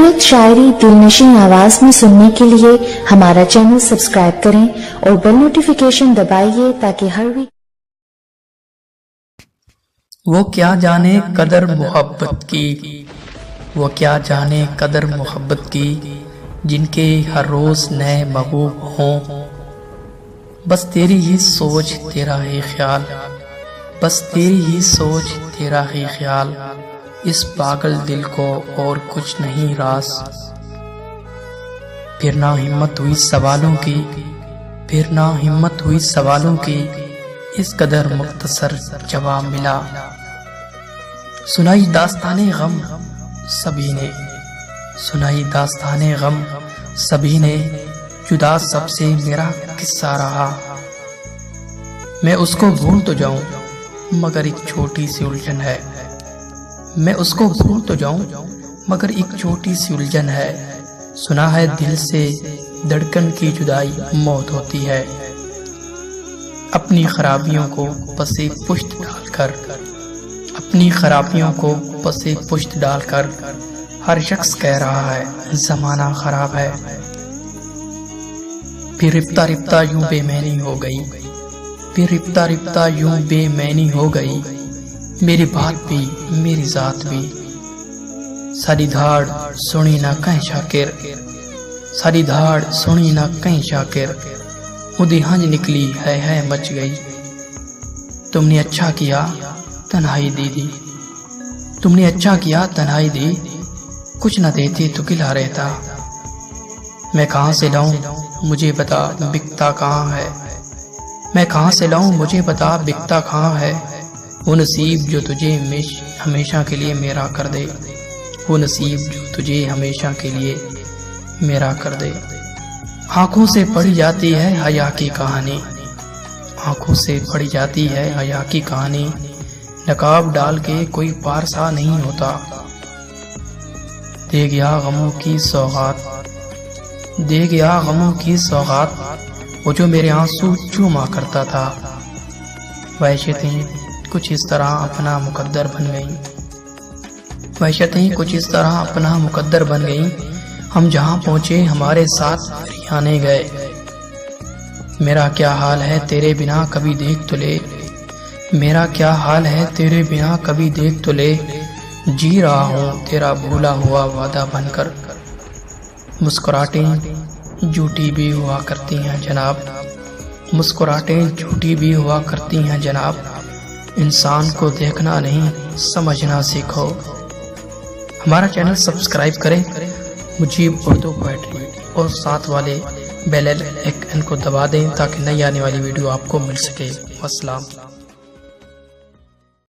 खूबसूरत शायरी दिलनशीं आवाज में सुनने के लिए हमारा चैनल सब्सक्राइब करें और बेल नोटिफिकेशन दबाइए ताकि हर वीक। वो क्या जाने कदर मोहब्बत की, वो क्या जाने कदर मोहब्बत की, जिनके हर रोज नए महबूब हों। बस तेरी ही सोच तेरा ही ख्याल, बस तेरी ही सोच तेरा ही ख्याल, इस पागल दिल को और कुछ नहीं रास। फिर ना हिम्मत हुई सवालों की, फिर ना हिम्मत हुई सवालों की, इस कदर मुख्तसर जवाब मिला। सुनाई दास्ताने गम सभी ने, सुनाई दास्ताने गम सभी ने, जुदा सबसे मेरा किस्सा रहा। मैं उसको भूल तो जाऊं मगर एक छोटी सी उलझन है, मैं उसको भूल तो जाऊं मगर एक छोटी सी उलझन है। सुना है दिल से धड़कन की जुदाई मौत होती है। अपनी खराबियों को पसे पुश्त डालकर, अपनी खराबियों को पसे पुश्त डालकर हर शख्स कह रहा है जमाना खराब है। फिर रिफ्ता रिफ्ता यूं बेमैनी हो गई, फिर रिफ्ता रिफ्ता यूं बेमैनी हो गई, मेरी बात भी मेरी जात भी। सारी धाड़ सुनी ना कहीं शाकिर, सारी धाड़ सुनी ना कहीं शाकिर, उदी हंज निकली है मच गई। तुमने अच्छा किया तन्हाई दी दी, तुमने अच्छा किया तन्हाई दी, कुछ न देती तो गिला रहता। मैं कहाँ से लाऊं मुझे बता बिकता कहाँ है, मैं कहाँ से लाऊं मुझे बता बिकता कहाँ है। वो नसीब जो तुझे हमेशा के लिए मेरा कर दे, वो नसीब जो तुझे हमेशा के लिए मेरा कर दे। आंखों से पढ़ी जाती है हया की कहानी, आंखों से पढ़ी जाती है हया की कहानी, नकाब डाल के कोई पारसा नहीं होता। दे गया गमों की सौगात, दे गया गमों की सौगात, वो जो मेरे आंसू चूमा करता था। वहशतें कुछ इस तरह अपना मुकद्दर बन गई, वहशतें कुछ इस तरह अपना मुकद्दर बन गई। हम जहाँ पहुँचे हमारे साथ हरियाणे गए। मेरा क्या हाल है तेरे बिना कभी देख तो ले, मेरा क्या हाल है तेरे बिना कभी देख तो ले, जी रहा हूँ तेरा भूला हुआ वादा बनकर। मुस्कुराहटें झूठी भी हुआ करती हैं जनाब, मुस्कुराहटें झूठी भी हुआ करती हैं जनाब। इंसान को देखना नहीं समझना सीखो। हमारा चैनल सब्सक्राइब करें मुजीब उर्दू पोएट्री और साथ वाले बेल आइकन को दबा दें ताकि नई आने वाली वीडियो आपको मिल सके। अस्सलाम।